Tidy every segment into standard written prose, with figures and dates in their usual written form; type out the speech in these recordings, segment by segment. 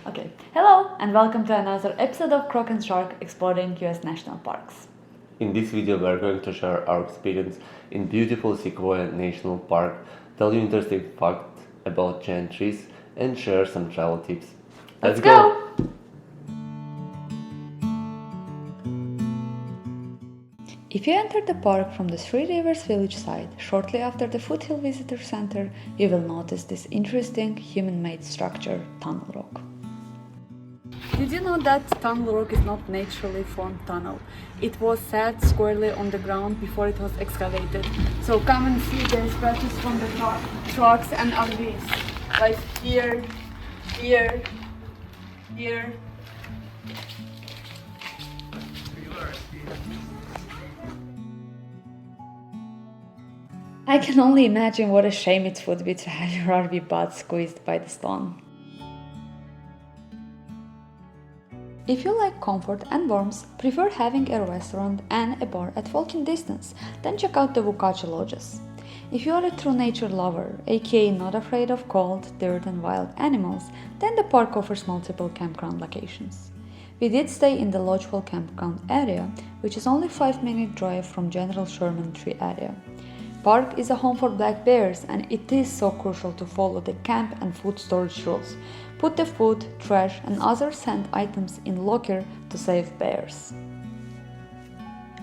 Okay, hello and welcome to another episode of Croc and Shark exploring US national parks. In this video, we are going to share our experience in beautiful Sequoia National Park, tell you interesting facts about giant trees, and share some travel tips. Let's go! If you enter the park from the Three Rivers Village side, shortly after the Foothill Visitor Center, you will notice this interesting human-made structure, Tunnel Rock. Did you know that Tunnel Rock is not naturally formed tunnel? It was set squarely on the ground before it was excavated. So come and see the scratches from the trucks and RVs. Like here, here, here. I can only imagine what a shame it would be to have your RV butt squeezed by the stone. If you like comfort and warmth, prefer having a restaurant and a bar at walking distance, then check out the Wukachi Lodges. If you are a true nature lover, aka not afraid of cold, dirt and wild animals, then the park offers multiple campground locations. We did stay in the Lodgeville campground area, which is only 5-minute drive from General Sherman Tree area. Park is a home for black bears and it is so crucial to follow the camp and food storage rules. Put the food, trash and other sand items in locker to save bears.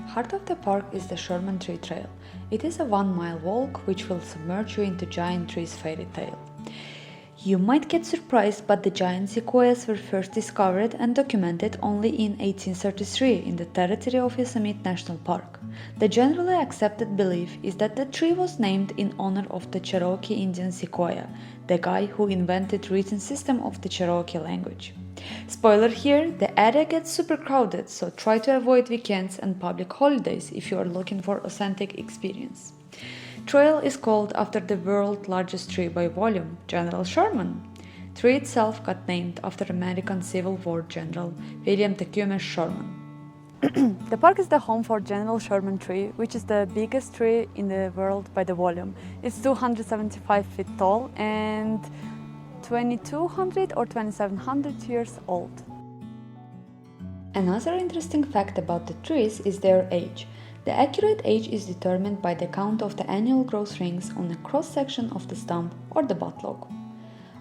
Heart of the park is the Sherman Tree Trail. It is a 1-mile walk which will submerge you into giant trees fairy tale. You might get surprised, but the giant sequoias were first discovered and documented only in 1833 in the territory of Yosemite National Park. The generally accepted belief is that the tree was named in honor of the Cherokee Indian Sequoia, the guy who invented written system of the Cherokee language. Spoiler here, the area gets super crowded, so try to avoid weekends and public holidays if you are looking for authentic experience. Trail is called after the world's largest tree by volume, General Sherman. Tree itself got named after American Civil War General William Tecumseh Sherman. The park is the home for General Sherman Tree, which is the biggest tree in the world by the volume. It's 275 feet tall and 2200 or 2700 years old. Another interesting fact about the trees is their age. The accurate age is determined by the count of the annual growth rings on a cross-section of the stump or the butt log.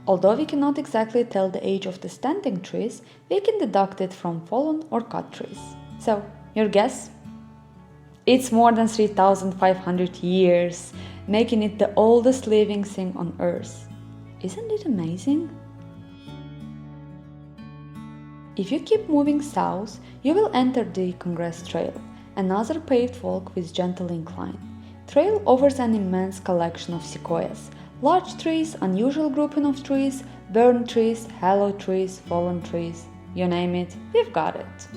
Although we cannot exactly tell the age of the standing trees, we can deduct it from fallen or cut trees. So, your guess? It's more than 3,500 years, making it the oldest living thing on Earth. Isn't it amazing? If you keep moving south, you will enter the Congress Trail, another paved walk with gentle incline. Trail offers an immense collection of sequoias, large trees, unusual grouping of trees, burned trees, hollow trees, fallen trees, you name it, we've got it.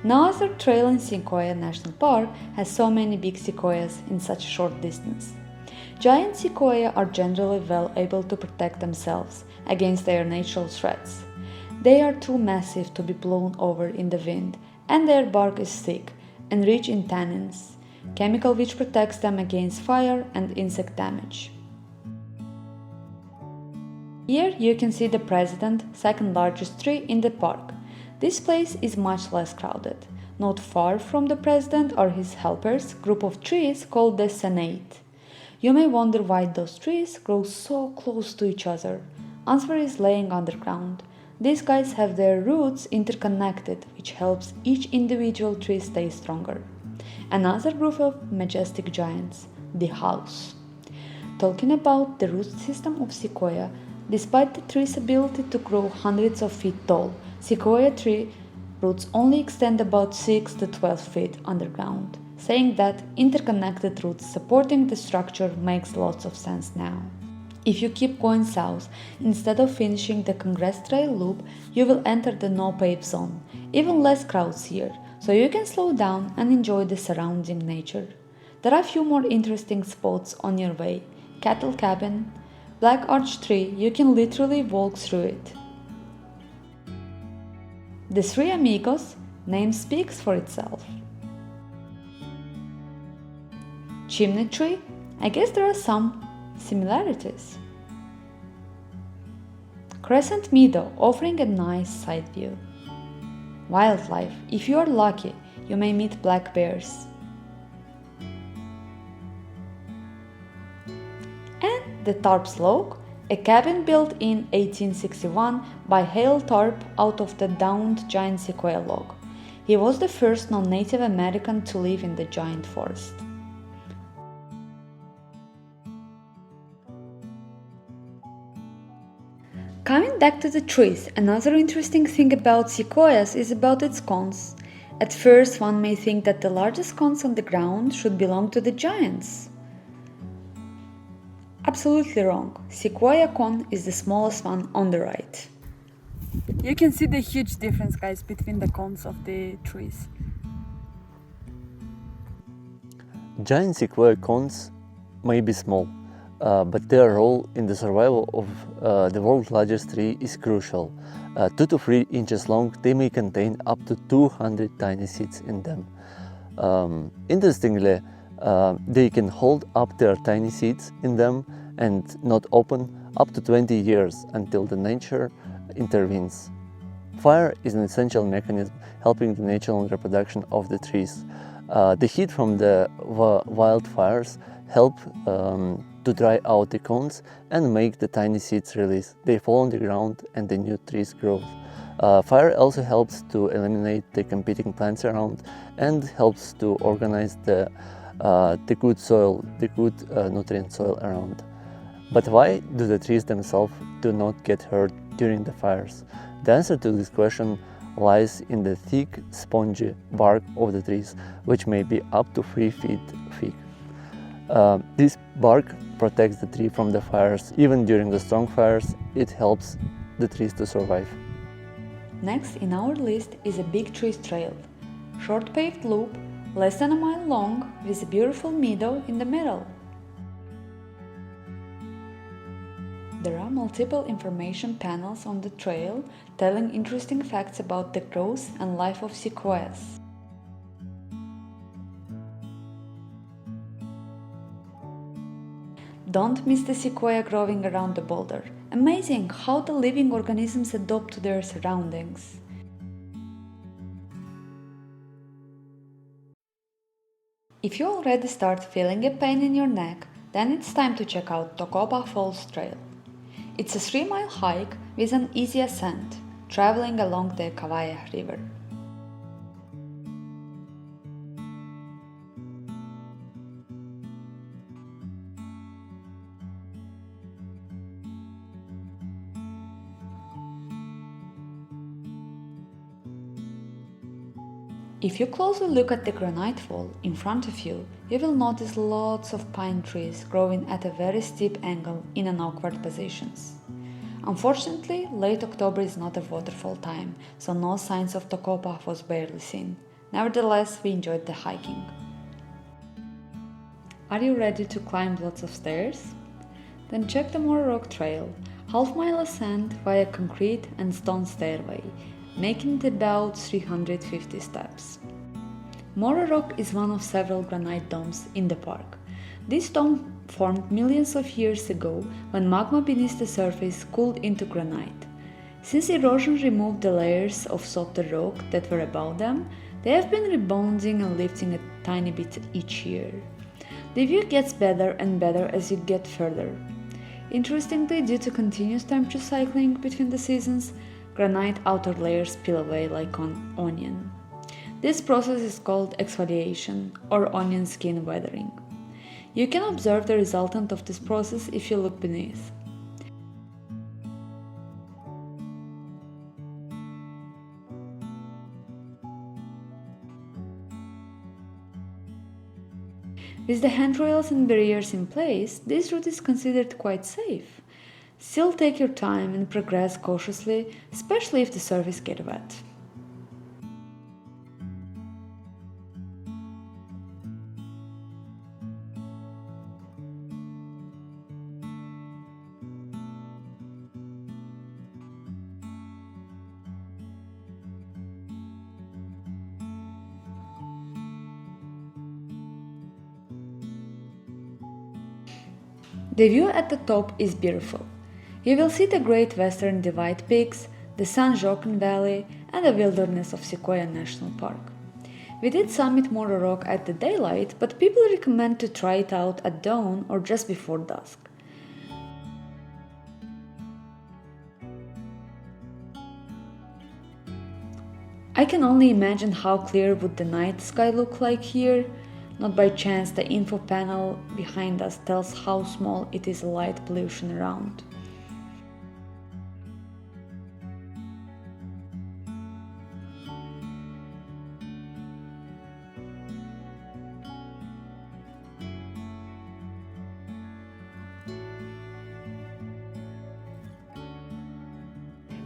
No other trail in Sequoia National Park has so many big sequoias in such a short distance. Giant sequoia are generally well able to protect themselves against their natural threats. They are too massive to be blown over in the wind, and their bark is thick and rich in tannins, chemical which protects them against fire and insect damage. Here you can see the president, second largest tree in the park. This place is much less crowded. Not far from the president are his helpers, group of trees called the Senate. You may wonder why those trees grow so close to each other. Answer is laying underground. These guys have their roots interconnected, which helps each individual tree stay stronger. Another group of majestic giants, the house. Talking about the root system of sequoia, despite the tree's ability to grow hundreds of feet tall, sequoia tree roots only extend about 6 to 12 feet underground, saying that interconnected roots supporting the structure makes lots of sense now. If you keep going south, instead of finishing the Congress Trail loop, you will enter the no-pave zone, even less crowds here, so you can slow down and enjoy the surrounding nature. There are a few more interesting spots on your way. Cattle Cabin, Black Arch Tree, you can literally walk through it. The Three Amigos, name speaks for itself. Chimney Tree, I guess there are some similarities. Crescent Meadow, offering a nice side view. Wildlife. If you are lucky, you may meet black bears. And the Tarp's Log, a cabin built in 1861 by Hale Tarp out of the downed giant sequoia log. He was the first non-Native American to live in the giant forest. Coming back to the trees, another interesting thing about sequoias is about its cones. At first, one may think that the largest cones on the ground should belong to the giants. Absolutely wrong. Sequoia cone is the smallest one on the right. You can see the huge difference, guys, between the cones of the trees. Giant sequoia cones may be small, but their role in the survival of the world's largest tree is crucial. 2 to 3 inches long, they may contain up to 200 tiny seeds in them. Interestingly, they can hold up their tiny seeds in them and not open up to 20 years until the nature intervenes. Fire is an essential mechanism helping the natural reproduction of the trees. The heat from the wildfires help to dry out the cones and make the tiny seeds release. They fall on the ground and the new trees grow. Fire also helps to eliminate the competing plants around and helps to organize the good soil, the good nutrient soil around. But why do the trees themselves do not get hurt during the fires? The answer to this question lies in the thick, spongy bark of the trees, which may be up to 3 feet thick. This bark protects the tree from the fires. Even during the strong fires, it helps the trees to survive. Next in our list is a Big Trees Trail. Short paved loop, less than a mile long, with a beautiful meadow in the middle. There are multiple information panels on the trail telling interesting facts about the growth and life of sequoias. Don't miss the sequoia growing around the boulder. Amazing how the living organisms adapt to their surroundings. If you already start feeling a pain in your neck, then it's time to check out Tocopa Falls Trail. It's a 3-mile hike with an easy ascent, traveling along the Kawaya River. If you closely look at the granite wall in front of you, you will notice lots of pine trees growing at a very steep angle in an awkward positions. Unfortunately, late October is not a waterfall time, so no signs of Tocopa was barely seen. Nevertheless, we enjoyed the hiking. Are you ready to climb lots of stairs? Then check the Rock Trail, half-mile ascent via concrete and stone stairway, making it about 350 steps. Rock is one of several granite domes in the park. This dome formed millions of years ago when magma beneath the surface cooled into granite. Since erosion removed the layers of softer rock that were above them, they have been rebounding and lifting a tiny bit each year. The view gets better and better as you get further. Interestingly, due to continuous temperature cycling between the seasons, granite outer layers peel away like an onion. This process is called exfoliation or onion skin weathering. You can observe the resultant of this process if you look beneath. With the handrails and barriers in place, this route is considered quite safe. Still take your time and progress cautiously, especially if the surface gets wet. The view at the top is beautiful. You will see the Great Western Divide peaks, the San Joaquin Valley, and the wilderness of Sequoia National Park. We did summit Moro Rock at the daylight, but people recommend to try it out at dawn or just before dusk. I can only imagine how clear would the night sky look like here. Not by chance the info panel behind us tells how small it is light pollution around.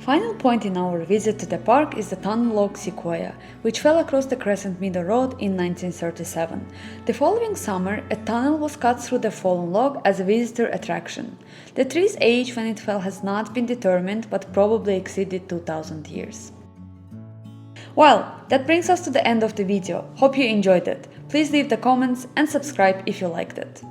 Final point in our visit to the park is the tunnel log Sequoia, which fell across the Crescent Meadow Road in 1937. The following summer, a tunnel was cut through the fallen log as a visitor attraction. The tree's age when it fell has not been determined, but probably exceeded 2000 years. Well, that brings us to the end of the video. Hope you enjoyed it. Please leave the comments and subscribe if you liked it.